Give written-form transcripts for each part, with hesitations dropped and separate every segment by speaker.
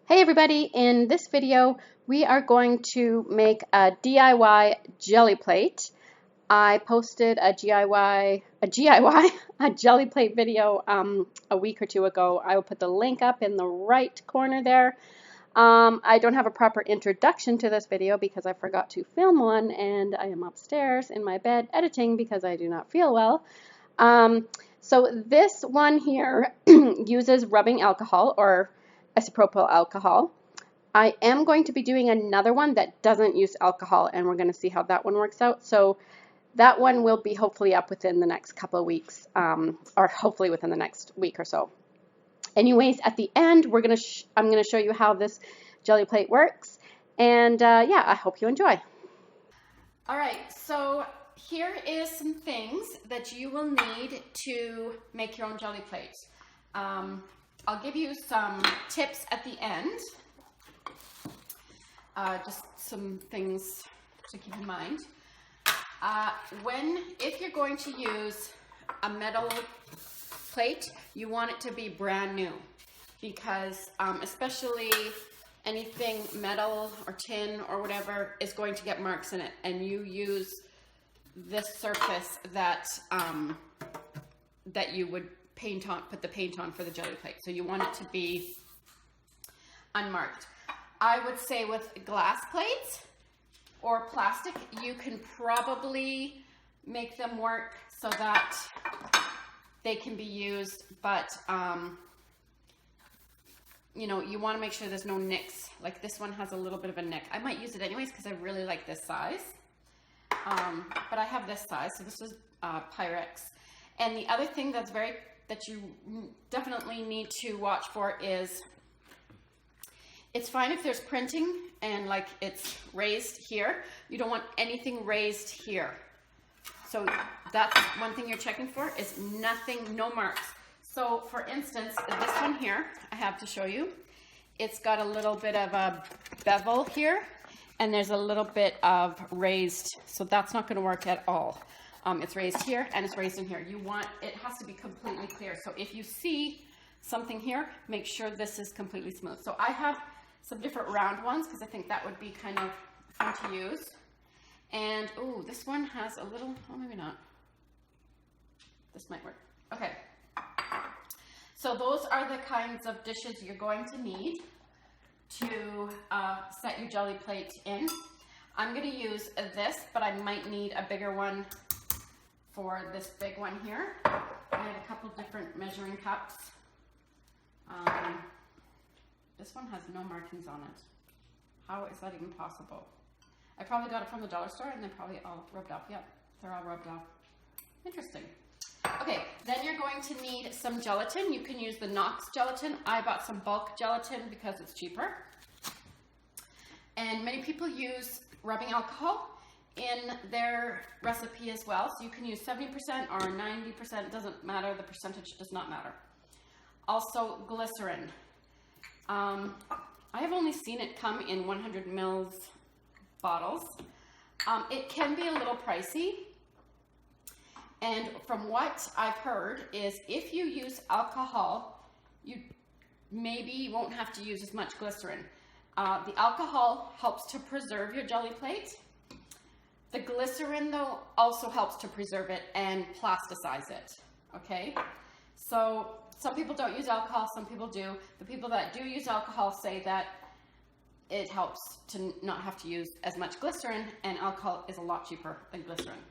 Speaker 1: Hey everybody, in this video we are going to make a DIY jelly plate. I posted a jelly plate video a week or two ago. I will put the link up in the right corner there. I don't have a proper introduction to this video because I forgot to film one and I am upstairs in my bed editing because I do not feel well. So this one here uses rubbing alcohol or isopropyl alcohol. I am going to be doing another one that doesn't use alcohol, and we're going to see how that one works out. So that one will be hopefully up within the next couple of weeks, or hopefully within the next week or so. Anyways, at the end, I'm going to show you how this jelly plate works, and yeah, I hope you enjoy.
Speaker 2: All right, so here is some things that you will need to make your own jelly plate. I'll give you some tips at the end, just some things to keep in mind. If you're going to use a metal plate, you want it to be brand new because especially anything metal or tin or whatever is going to get marks in it, and you use this surface that that you would put the paint on for the jelly plate. So you want it to be unmarked. I would say with glass plates or plastic, you can probably make them work so that they can be used, but you know, you want to make sure there's no nicks. Like this one has a little bit of a nick. I might use it anyways because I really like this size. But I have this size, so this is Pyrex. And the other thing that you definitely need to watch for is, it's fine if there's printing and like it's raised here. You don't want anything raised here. So that's one thing you're checking for, is nothing, no marks. So for instance, this one here, I have to show you. It's got a little bit of a bevel here, and there's a little bit of raised, so that's not going to work at all. It's raised here and it's raised in here. It has to be completely clear. So if you see something here, make sure this is completely smooth. So I have some different round ones because I think that would be kind of fun to use. And oh, this one has a little, oh maybe not. This might work. Okay. So those are the kinds of dishes you're going to need to set your jelly plate in. I'm going to use this, but I might need a bigger one for this big one here. I have a couple different measuring cups. This one has no markings on it. How is that even possible? I probably got it from the dollar store and they're probably all rubbed off. Yep, they're all rubbed off. Interesting. Okay, then you're going to need some gelatin. You can use the Knox gelatin. I bought some bulk gelatin because it's cheaper. And many people use rubbing alcohol in their recipe as well. So you can use 70% or 90%, it doesn't matter. The percentage does not matter. Also glycerin. I have only seen it come in 100 mils bottles. It can be a little pricey. And from what I've heard is if you use alcohol, you maybe won't have to use as much glycerin. The alcohol helps to preserve your jelly plate. The glycerin, though, also helps to preserve it and plasticize it, okay? So some people don't use alcohol, some people do. The people that do use alcohol say that it helps to not have to use as much glycerin, and alcohol is a lot cheaper than glycerin.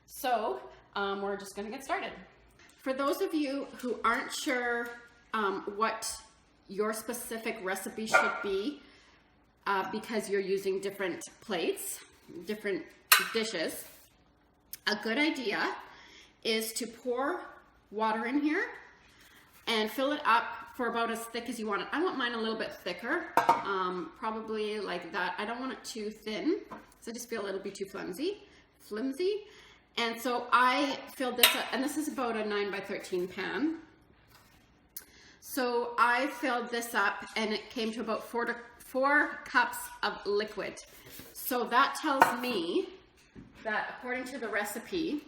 Speaker 2: So we're just gonna get started. For those of you who aren't sure what your specific recipe should be, because you're using different plates, different dishes, a good idea is to pour water in here and fill it up for about as thick as you want it. I want mine a little bit thicker, probably like that. I don't want it too thin, so I just feel it'll be too flimsy. And so I filled this up, and this is about a 9 by 13 pan. So I filled this up and it came to about 4 cups of liquid. So that tells me that according to the recipe,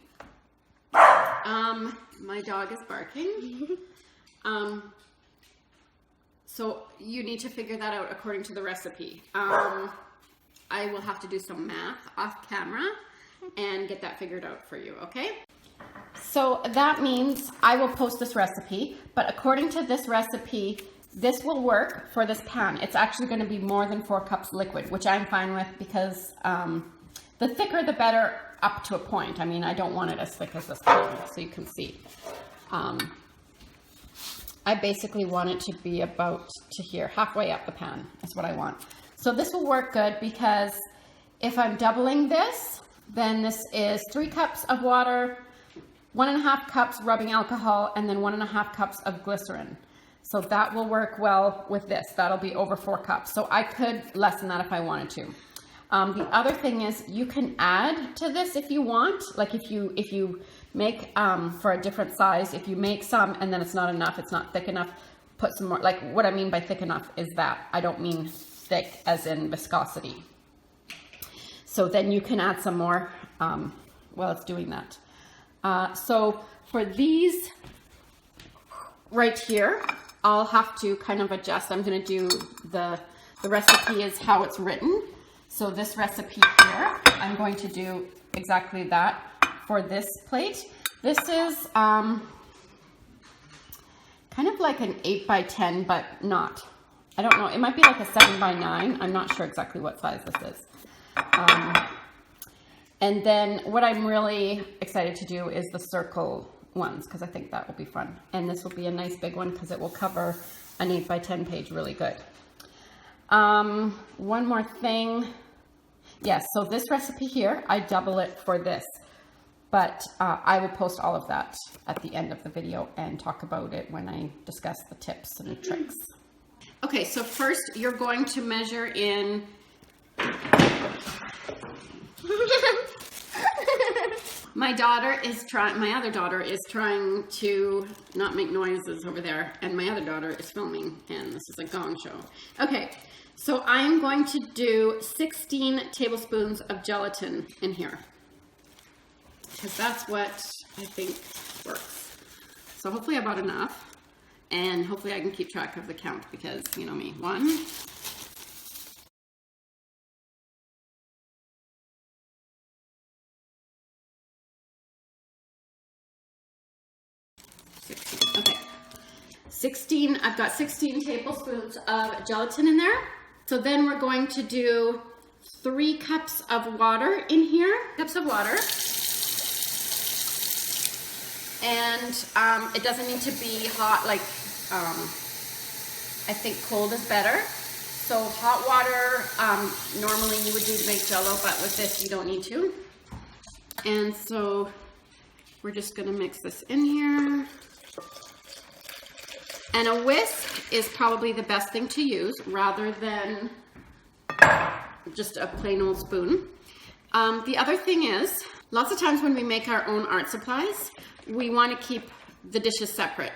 Speaker 2: my dog is barking. So you need to figure that out according to the recipe. I will have to do some math off camera and get that figured out for you, okay? So that means I will post this recipe, but according to this recipe, this will work for this pan. It's actually going to be more than 4 cups liquid, which I'm fine with because the thicker the better up to a point. I mean, I don't want it as thick as this pan, so you can see. I basically want it to be about to here, halfway up the pan is what I want. So this will work good because if I'm doubling this, then this is 3 cups of water, 1.5 cups rubbing alcohol, and then 1.5 cups of glycerin. So that will work well with this. That'll be over 4 cups. So I could lessen that if I wanted to. The other thing is you can add to this if you want. Like if you make for a different size, if you make some and then it's not enough, it's not thick enough, put some more. Like what I mean by thick enough is that I don't mean thick as in viscosity. So then you can add some more while it's doing that. So for these right here, I'll have to kind of adjust. I'm going to do the recipe is how it's written. So this recipe here, I'm going to do exactly that for this plate. This is kind of like an 8 by 10, but not. I don't know. It might be like a 7 by 9. I'm not sure exactly what size this is. And then what I'm really excited to do is the circle ones because I think that will be fun. And this will be a nice big one because it will cover an 8 by 10 page really good. One more thing. Yes, so this recipe here, I double it for this. But I will post all of that at the end of the video and talk about it when I discuss the tips and tricks. Okay, so first you're going to measure in my other daughter is trying to not make noises over there, and my other daughter is filming, and this is a gong show. Okay, so I'm going to do 16 tablespoons of gelatin in here, because that's what I think works. So hopefully I bought enough, and hopefully I can keep track of the count, because you know me. 1, 16. Okay, 16. I've got 16 tablespoons of gelatin in there. So then we're going to do 3 cups of water in here. Cups of water. And it doesn't need to be hot, like I think cold is better. So hot water, normally you would do to make Jell-O, but with this you don't need to. And so we're just gonna mix this in here. And a whisk is probably the best thing to use rather than just a plain old spoon. The other thing is, lots of times when we make our own art supplies, we want to keep the dishes separate.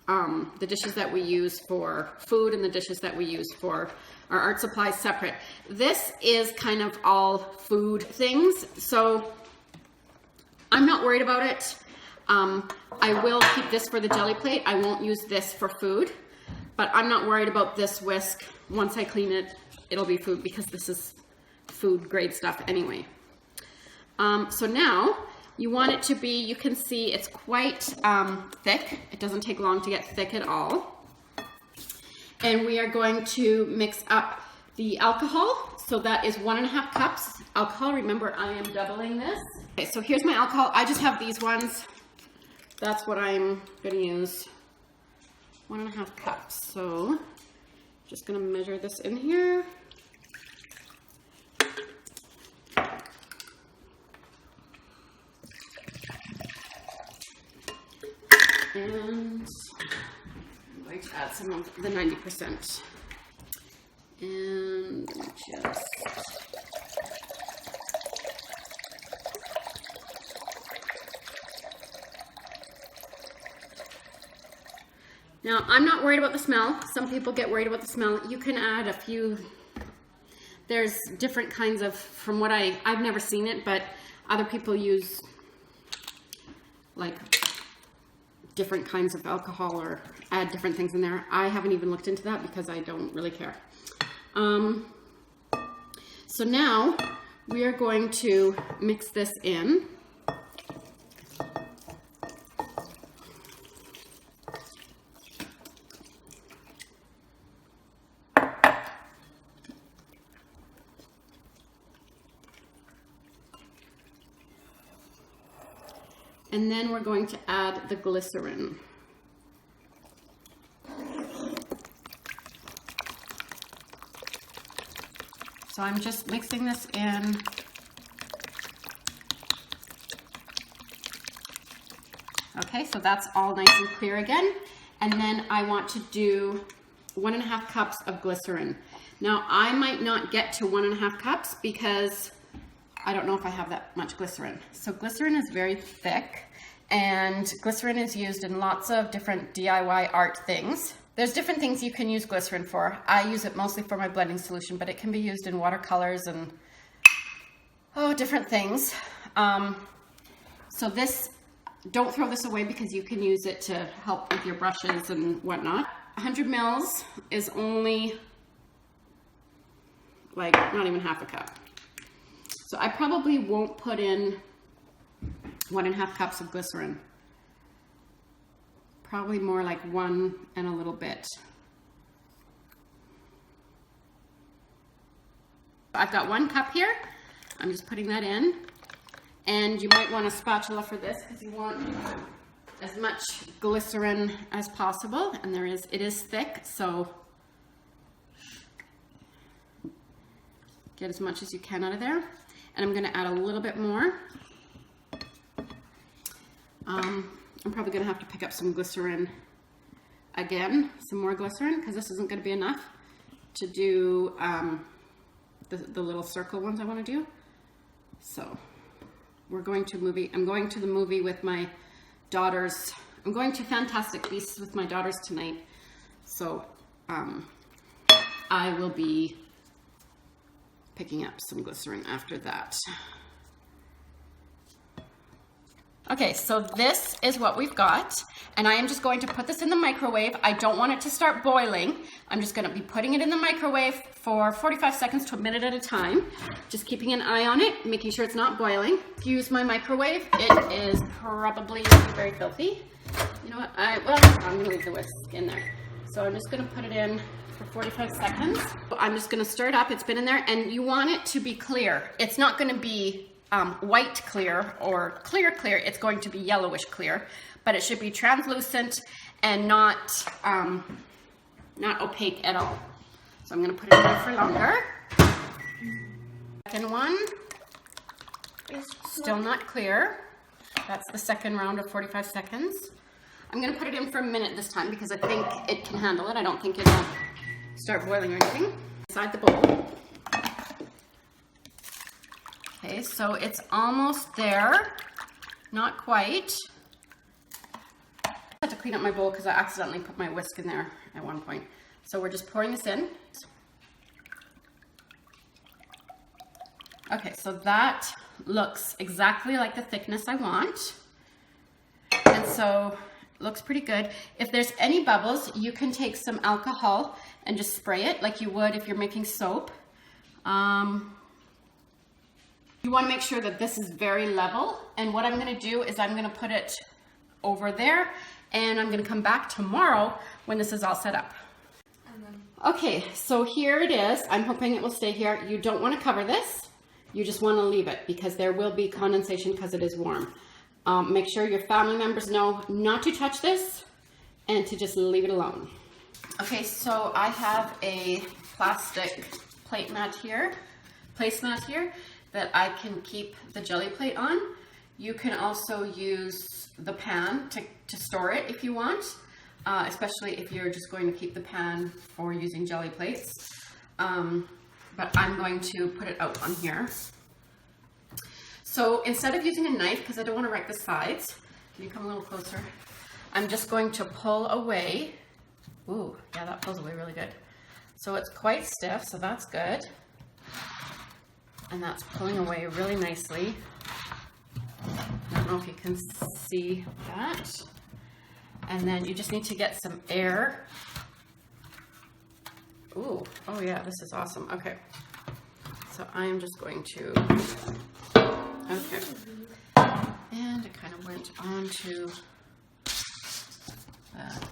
Speaker 2: The dishes that we use for food and the dishes that we use for our art supplies separate. This is kind of all food things, so I'm not worried about it. I will keep this for the jelly plate. I won't use this for food, but I'm not worried about this whisk. Once I clean it, it'll be food because this is food grade stuff anyway. So now you want it to be, you can see it's quite thick. It doesn't take long to get thick at all. And we are going to mix up the alcohol. So that is 1.5 cups alcohol. Remember, I am doubling this. Okay, so here's my alcohol. I just have these ones. That's what I'm going to use. 1.5 cups. So just going to measure this in here. And I'm going to add some of the 90%. And just now, I'm not worried about the smell. Some people get worried about the smell. You can add a few, there's different kinds of, from what I've never seen it, but other people use like different kinds of alcohol or add different things in there. I haven't even looked into that because I don't really care. So now we are going to mix this in. And then we're going to add the glycerin. So I'm just mixing this in. Okay, so that's all nice and clear again. And then I want to do 1.5 cups of glycerin. Now I might not get to 1.5 cups because I don't know if I have that much glycerin. So glycerin is very thick, and glycerin is used in lots of different DIY art things. There's different things you can use glycerin for. I use it mostly for my blending solution, but it can be used in watercolors and different things. So this, don't throw this away because you can use it to help with your brushes and whatnot. 100 mils is only like not even half a cup. So I probably won't put in 1.5 cups of glycerin. Probably more like 1 and a little bit. I've got 1 cup here. I'm just putting that in. And you might want a spatula for this because you want as much glycerin as possible. And it is thick, so get as much as you can out of there. And I'm going to add a little bit more. I'm probably going to have to pick up some glycerin again, some more glycerin, because this isn't going to be enough to do the little circle ones I want to do. So we're going to I'm going to the movie with my daughters. I'm going to Fantastic Beasts with my daughters tonight. So I will be picking up some glycerin after that. Okay, so this is what we've got, and I am just going to put this in the microwave. I don't want it to start boiling. I'm just going to be putting it in the microwave for 45 seconds to a minute at a time, just keeping an eye on it, making sure it's not boiling. Excuse my microwave. It is probably very filthy. You know what? I'm going to leave the whisk in there. So I'm just going to put it in for 45 seconds. I'm just going to stir it up. It's been in there, and you want it to be clear. It's not going to be white clear or clear clear. It's going to be yellowish clear, but it should be translucent and not opaque at all. So I'm going to put it in there for longer. Second one is still not clear. That's the second round of 45 seconds. I'm going to put it in for a minute this time because I think it can handle it. I don't think it'll start boiling or anything. Inside the bowl. Okay, so it's almost there. Not quite. I had to clean up my bowl because I accidentally put my whisk in there at one point. So we're just pouring this in. Okay, so that looks exactly like the thickness I want. And so it looks pretty good. If there's any bubbles, you can take some alcohol and just spray it like you would if you're making soap. You want to make sure that this is very level, and what I'm going to do is I'm going to put it over there, and I'm going to come back tomorrow when this is all set up. Okay, so here it is. I'm hoping it will stay here. You don't want to cover this. You just want to leave it because there will be condensation because it is warm. Make sure your family members know not to touch this and to just leave it alone. Okay, so I have a plastic placemat here that I can keep the jelly plate on. You can also use the pan to store it if you want, especially if you're just going to keep the pan for using jelly plates. But I'm going to put it out on here. So instead of using a knife, because I don't want to wreck the sides, can you come a little closer? I'm just going to pull away. Ooh, yeah, that pulls away really good. So it's quite stiff, so that's good. And that's pulling away really nicely. I don't know if you can see that. And then you just need to get some air. Ooh, oh yeah, this is awesome. Okay, so I am just going to, okay. And it kind of went onto that.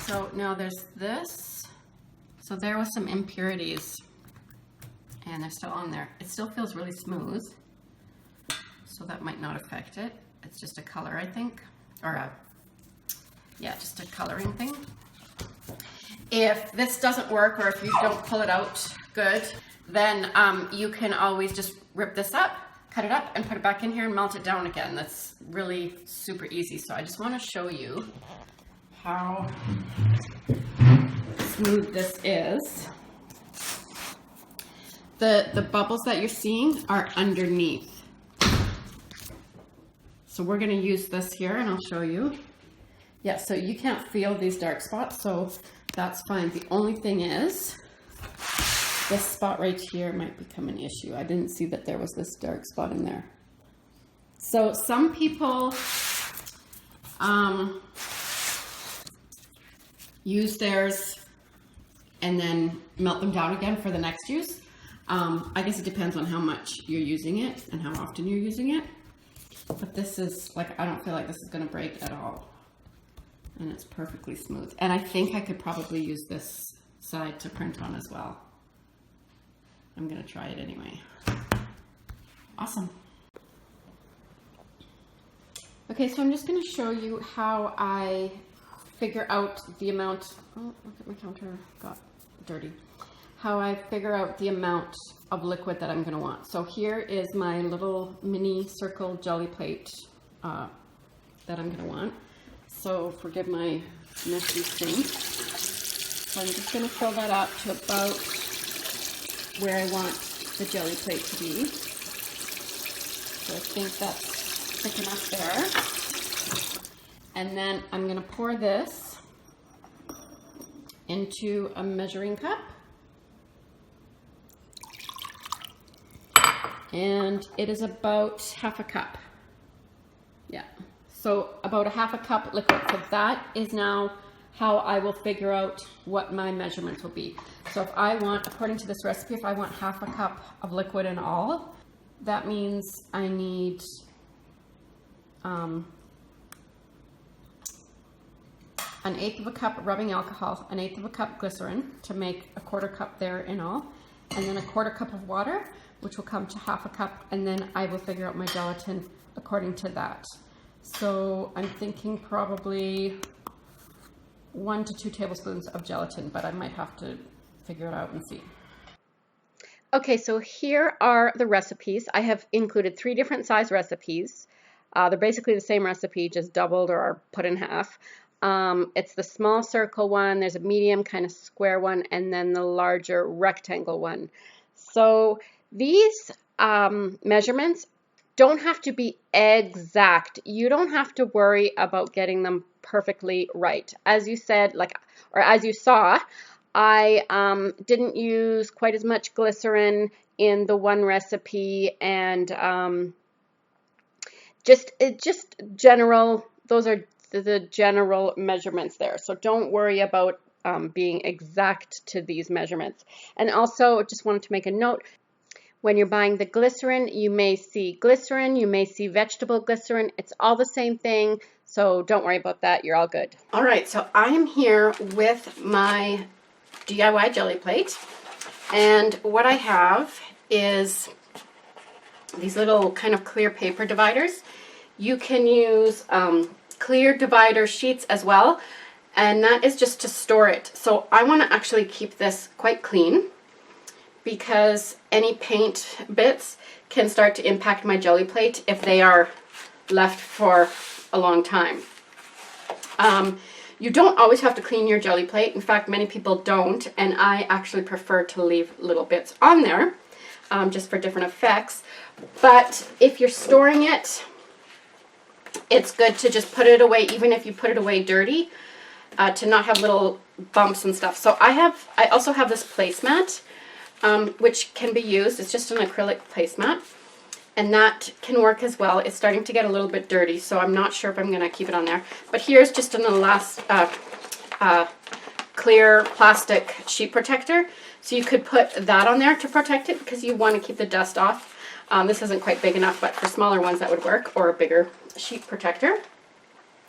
Speaker 2: So now there's this. So there was some impurities and they're still on there. It still feels really smooth, so that might not affect it. It's just a color, I think, or yeah, just a coloring thing. If this doesn't work, or if you don't pull it out good, then you can always just rip this up, cut it up, and put it back in here and melt it down again. That's really super easy. So I just want to show you how smooth this is. The bubbles that you're seeing are underneath. So we're going to use this here, and I'll show you. Yeah, so you can't feel these dark spots, so that's fine. The only thing is, this spot right here might become an issue. I didn't see that there was this dark spot in there. So some people use theirs and then melt them down again for the next use. I guess it depends on how much you're using it and how often you're using it. But this is, like, I don't feel like this is going to break at all. And it's perfectly smooth. And I think I could probably use this side to print on as well. I'm going to try it anyway. Awesome. Okay, so I'm just going to show you how I figure out the amount. Oh, look at my counter got dirty. How I figure out the amount of liquid that I'm going to want. So here is my little mini circle jelly plate that I'm going to want. So forgive my messy sink. So I'm just going to fill that up to about where I want the jelly plate to be. So I think that's thick enough there. And then I'm going to pour this into a measuring cup. And it is about half a cup. Yeah. So about a half a cup liquid. So that is now how I will figure out what my measurements will be. So if I want, according to this recipe, if I want half a cup of liquid in all, that means I need an eighth of a cup rubbing alcohol, an eighth of a cup glycerin to make a quarter cup there in all, and then a quarter cup of water, which will come to half a cup, and then I will figure out my gelatin according to that. So I'm thinking probably 1 to 2 tablespoons of gelatin, but I might have to figure it out and see.
Speaker 1: Okay, so here are the recipes. I have included 3 different size recipes. They're basically the same recipe, just doubled or put in half. It's the small circle one, there's a medium kind of square one, and then the larger rectangle one. So these measurements don't have to be exact. You don't have to worry about getting them perfectly right. As you said, or as you saw, I didn't use quite as much glycerin in the one recipe, and just general, those are the general measurements there. So don't worry about being exact to these measurements. And also just wanted to make a note, when you're buying the glycerin, you may see glycerin, you may see vegetable glycerin. It's all the same thing, so don't worry about that. You're all good.
Speaker 2: All right, so I am here with my DIY jelly plate, and what I have is these little kind of clear paper dividers. You can use clear divider sheets as well, and that is just to store it. So I want to actually keep this quite clean, because any paint bits can start to impact my jelly plate if they are left for a long time. You don't always have to clean your jelly plate. In fact, many people don't, and I actually prefer to leave little bits on there just for different effects. But if you're storing it, it's good to just put it away, even if you put it away dirty, to not have little bumps and stuff. So I also have this placemat, which can be used. It's just an acrylic placemat, and that can work as well. It's starting to get a little bit dirty, so I'm not sure if I'm going to keep it on there. But here's just an clear plastic sheet protector. So you could put that on there to protect it because you want to keep the dust off. This isn't quite big enough, but for smaller ones that would work, or a bigger sheet protector.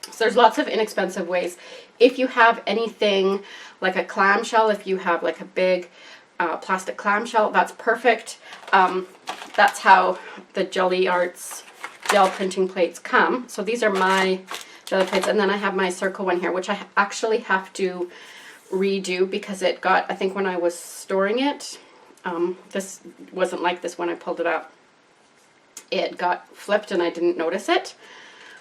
Speaker 2: So there's lots of inexpensive ways. If you have anything like a clamshell, if you have like a big plastic clamshell, that's perfect. That's how the Jelly Arts gel printing plates come. So these are my jelly plates, and then I have my circle one here, which I actually have to redo because it got, I think when I was storing it, this wasn't like this when I pulled it out. It got flipped and I didn't notice it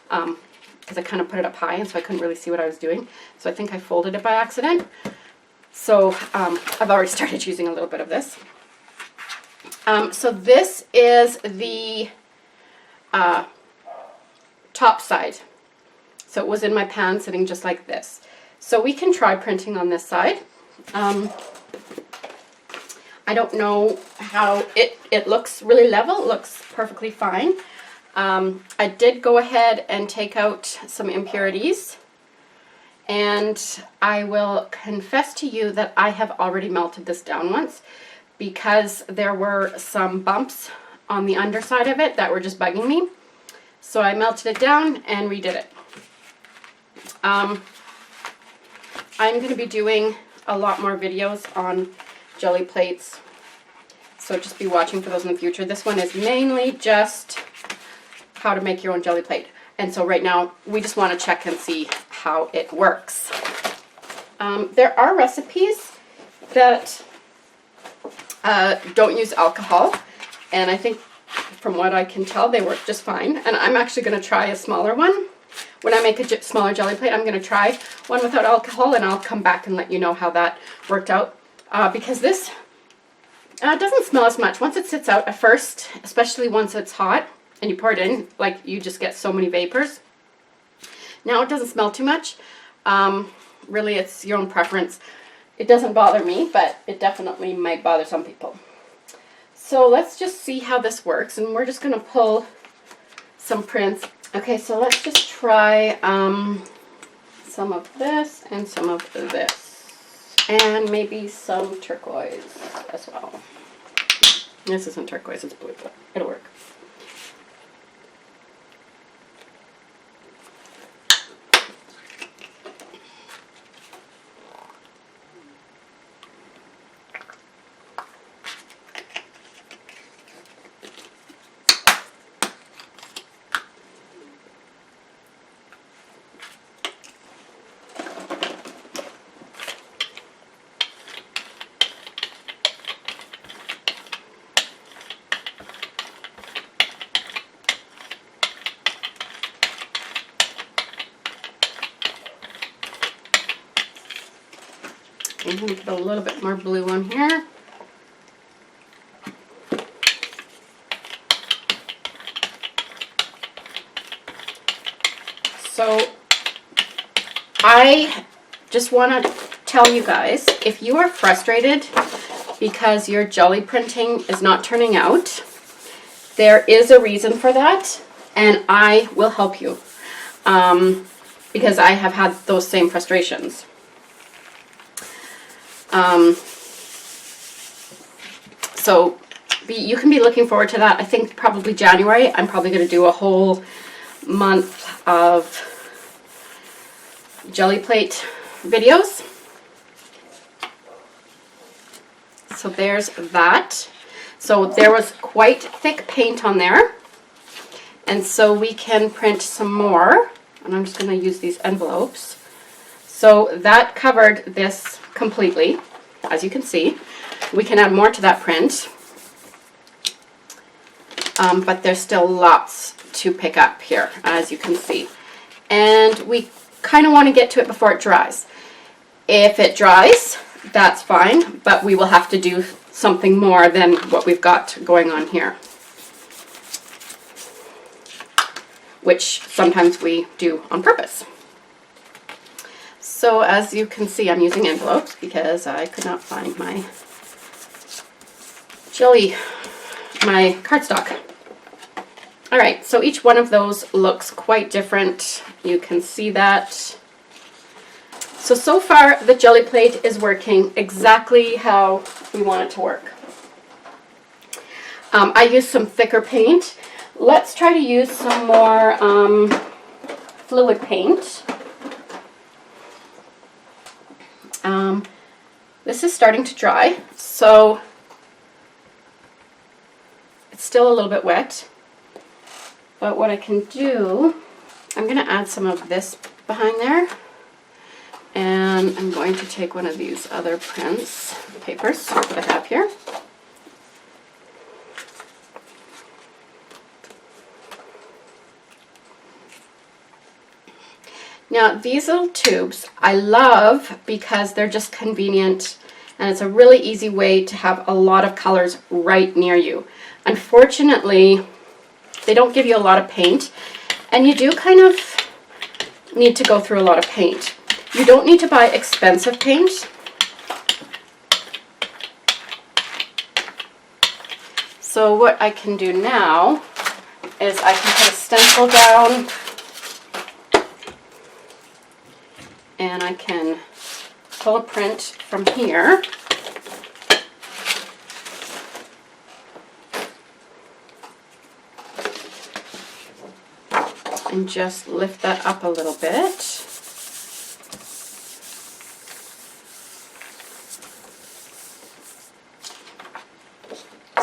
Speaker 2: because I kind of put it up high, and so I couldn't really see what I was doing. So I think I folded it by accident. So I've already started using a little bit of this. So this is the top side. So it was in my pan sitting just like this. So we can try printing on this side. I don't know how it looks really level. It looks perfectly fine. I did go ahead and take out some impurities, and I will confess to you that I have already melted this down once because there were some bumps on the underside of it that were just bugging me. So I melted it down and redid it. I'm going to be doing a lot more videos on jelly plates, so just be watching for those in the future. This one is mainly just how to make your own jelly plate, and so right now we just want to check and see how it works. There are recipes that don't use alcohol, and I think from what I can tell they work just fine, and I'm actually going to try a smaller one. When I make a smaller jelly plate, I'm going to try one without alcohol, and I'll come back and let you know how that worked out. Because this doesn't smell as much. Once it sits out at first, especially once it's hot and you pour it in, like you just get so many vapors. Now it doesn't smell too much. Really, it's your own preference. It doesn't bother me, but it definitely might bother some people. So let's just see how this works, and we're just going to pull some prints. Okay, so let's just try some of this and some of this, and maybe some turquoise as well. This isn't turquoise, it's blue, but it'll work. I'm going to put a little bit more blue on here. So I just want to tell you guys, if you are frustrated because your jelly printing is not turning out, there is a reason for that, and I will help you because I have had those same frustrations. So you can be looking forward to that. I think probably January, I'm probably going to do a whole month of jelly plate videos. So there's that. So there was quite thick paint on there, and so we can print some more, and I'm just going to use these envelopes. So that covered this completely, as you can see. We can add more to that print, but there's still lots to pick up here, as you can see. And we kind of want to get to it before it dries. If it dries, that's fine, but we will have to do something more than what we've got going on here, which sometimes we do on purpose. So as you can see, I'm using envelopes because I could not find my my cardstock. All right, so each one of those looks quite different. You can see that. So far the jelly plate is working exactly how we want it to work. I used some thicker paint. Let's try to use some more fluid paint. This is starting to dry, so it's still a little bit wet. But what I can do, I'm going to add some of this behind there. And I'm going to take one of these other prints, papers that I have here. Now these little tubes I love because they're just convenient and it's a really easy way to have a lot of colors right near you. Unfortunately, they don't give you a lot of paint and you do kind of need to go through a lot of paint. You don't need to buy expensive paint. So what I can do now is I can put a stencil down and I can pull a print from here. And just lift that up a little bit.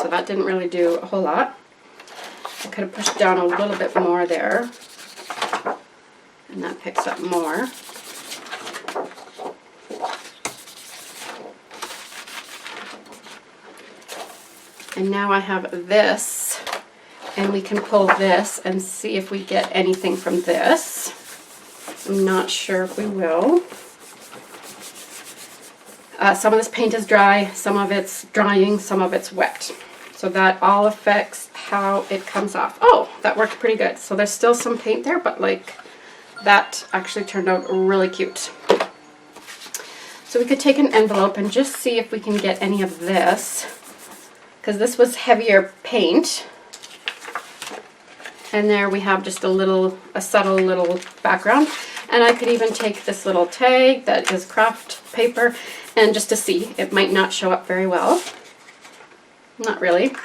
Speaker 2: So that didn't really do a whole lot. I could have pushed down a little bit more there. And that picks up more. And now I have this, and we can pull this and see if we get anything from this. I'm not sure if we will. Some of this paint is dry, some of it's drying, some of it's wet. So that all affects how it comes off. Oh, that worked pretty good. So there's still some paint there, but like that actually turned out really cute. So we could take an envelope and just see if we can get any of this, because this was heavier paint. And there we have just a subtle little background. And I could even take this little tag that is craft paper and just to see, it might not show up very well. Not really.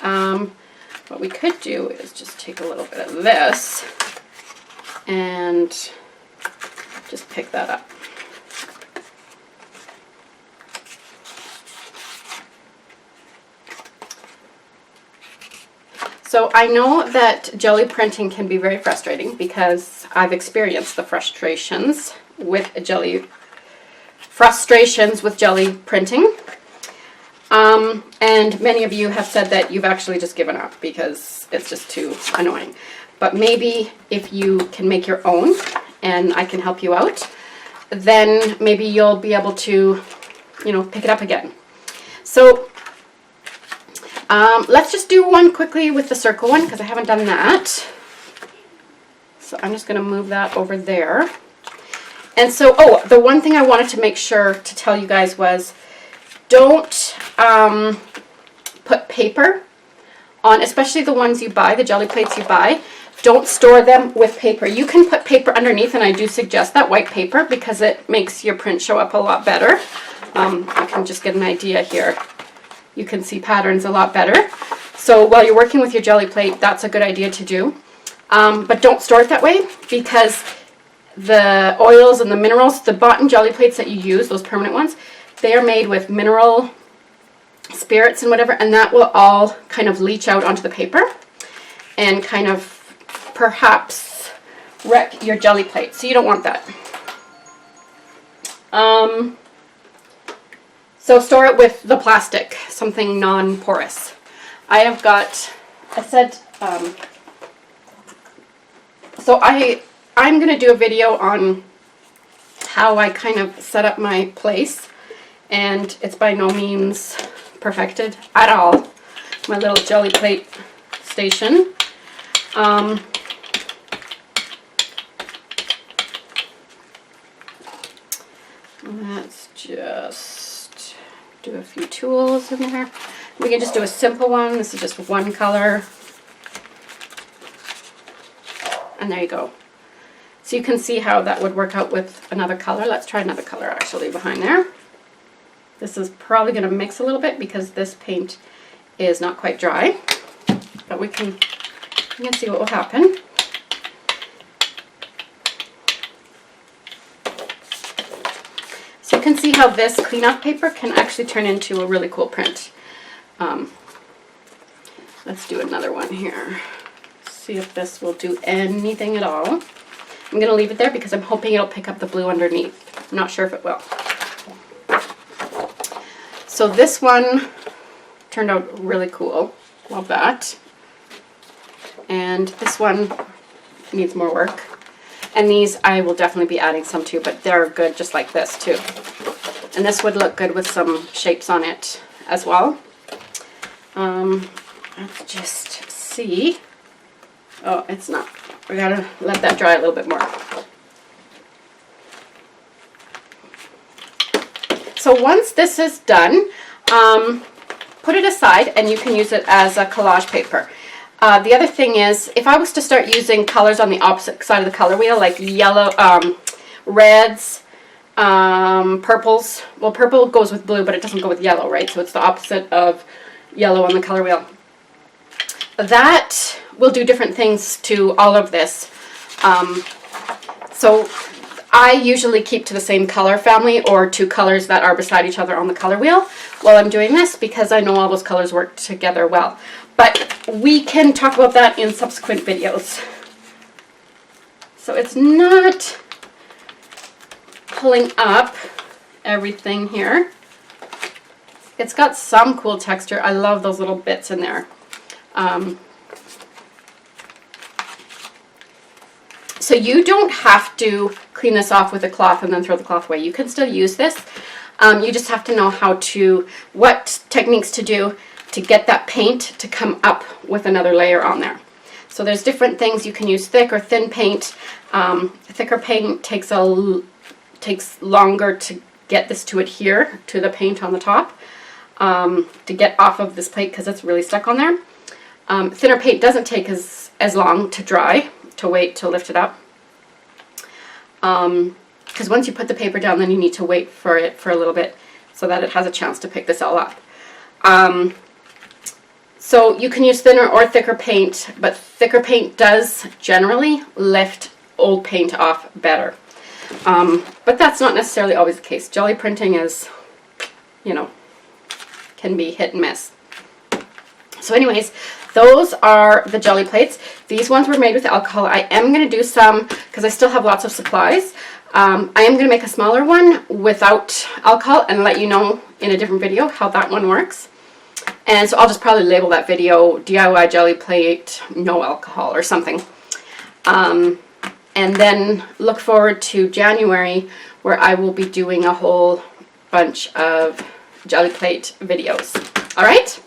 Speaker 2: What we could do is just take a little bit of this and just pick that up. So I know that jelly printing can be very frustrating because I've experienced the frustrations with jelly printing. And many of you have said that you've actually just given up because it's just too annoying. But maybe if you can make your own and I can help you out, then maybe you'll be able to, you know, pick it up again. So let's just do one quickly with the circle one because I haven't done that. So I'm just going to move that over there. And so, oh, the one thing I wanted to make sure to tell you guys was don't put paper on, especially the ones you buy, the jelly plates you buy. Don't store them with paper. You can put paper underneath, and I do suggest that white paper because it makes your print show up a lot better. You can just get an idea here. You can see patterns a lot better. So while you're working with your jelly plate, that's a good idea to do. But don't store it that way because the oils and the minerals, the bought jelly plates that you use, those permanent ones, they are made with mineral spirits and whatever, and that will all kind of leach out onto the paper and kind of perhaps wreck your jelly plate. So you don't want that. So store it with the plastic, something non-porous. I have got, I said, so I'm going to do a video on how I kind of set up my place, and it's by no means perfected at all, my little jelly plate station. Let's just do a few tools in there. We can just do a simple one. This is just one color. And there you go. So you can see how that would work out with another color. Let's try another color actually behind there. This is probably going to mix a little bit because this paint is not quite dry. But you can see what will happen. So you can see how this cleanoff paper can actually turn into a really cool print. Let's do another one here. See if this will do anything at all. I'm going to leave it there because I'm hoping it'll pick up the blue underneath. I'm not sure if it will. So this one turned out really cool. Love that. And this one needs more work. And these I will definitely be adding some to, but they're good just like this too. And this would look good with some shapes on it as well. Let's just see. Oh, it's not. We gotta let that dry a little bit more. So once this is done, put it aside and you can use it as a collage paper. The other thing is, if I was to start using colors on the opposite side of the color wheel, like yellow, reds, purples. Well, purple goes with blue, but it doesn't go with yellow, right? So it's the opposite of yellow on the color wheel. That will do different things to all of this. So I usually keep to the same color family or two colors that are beside each other on the color wheel while I'm doing this because I know all those colors work together well. But we can talk about that in subsequent videos. So it's not pulling up everything here. It's got some cool texture. I love those little bits in there. So you don't have to clean this off with a cloth and then throw the cloth away. You can still use this. You just have to know what techniques to do to get that paint to come up with another layer on there. So there's different things. You can use thick or thin paint. Thicker paint takes longer to get this to adhere to the paint on the top, to get off of this plate because it's really stuck on there. Thinner paint doesn't take as long to dry, to wait to lift it up. Because once you put the paper down, then you need to wait for it for a little bit so that it has a chance to pick this all up. So you can use thinner or thicker paint, but thicker paint does generally lift old paint off better. But that's not necessarily always the case. Jelly printing is, can be hit and miss. So anyways, those are the jelly plates. These ones were made with alcohol. I am going to do some, because I still have lots of supplies. I am going to make a smaller one without alcohol and let you know in a different video how that one works. And so I'll just probably label that video DIY jelly plate, no alcohol or something. And then look forward to January where I will be doing a whole bunch of jelly plate videos. All right?